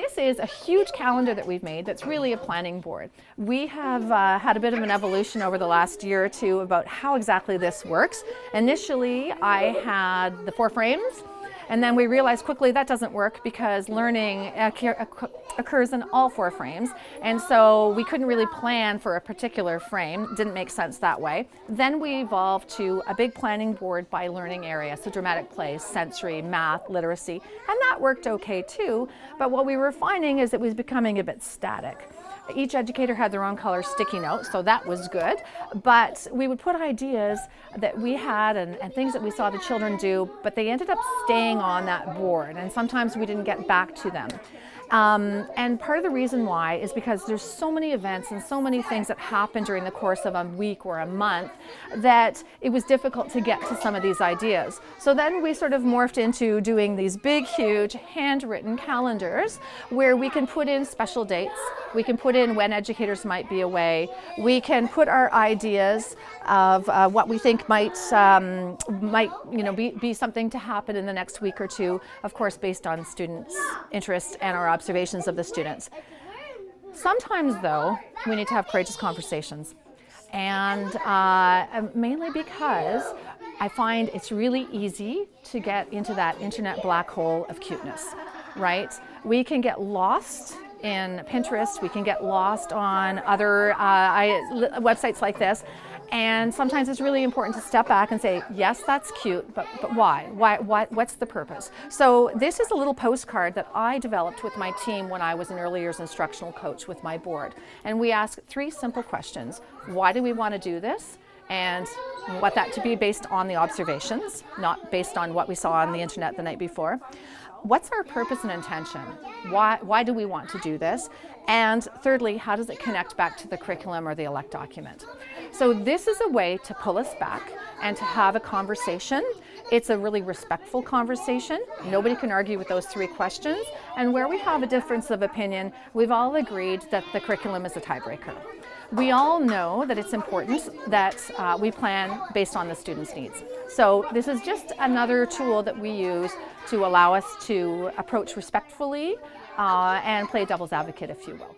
This is a huge calendar that we've made that's really a planning board. We have had a bit of an evolution over the last year or two about how exactly this works. Initially, I had the 4 frames, and then we realized quickly that doesn't work because learning occurs in all 4 frames, and so we couldn't really plan for a particular frame. It didn't make sense that way. Then we evolved to a big planning board by learning area, so dramatic play, sensory, math, literacy, and that worked okay too, but what we were finding is it was becoming a bit static. Each educator had their own color sticky notes, so that was good, but we would put ideas that we had and things that we saw the children do, but they ended up staying on that board, and sometimes we didn't get back to them. And part of the reason why is because there's so many events and so many things that happen during the course of a week or a month that it was difficult to get to some of these ideas. So then we sort of morphed into doing these big, huge, handwritten calendars where we can put in special dates, we can put in when educators might be away, we can put our ideas of what we think might be something to happen in the next week or two, of course based on students' interest and our observations of the students. Sometimes though, we need to have courageous conversations, and mainly because I find it's really easy to get into that internet black hole of cuteness, right? We can get lost in Pinterest, we can get lost on other websites like this, and sometimes it's really important to step back and say, yes, that's cute, but why? What's the purpose? So this is a little postcard that I developed with my team when I was an early years instructional coach with my board. And we ask 3 simple questions. Why do we want to do this? And what that to be based on the observations, not based on what we saw on the internet the night before. What's our purpose and intention? Why do we want to do this? And thirdly, how does it connect back to the curriculum or the ELEC document? So this is a way to pull us back and to have a conversation. It's a really respectful conversation. Nobody can argue with those 3 questions. And where we have a difference of opinion, we've all agreed that the curriculum is a tiebreaker. We all know that it's important that we plan based on the students' needs. So this is just another tool that we use to allow us to approach respectfully and play devil's advocate, if you will.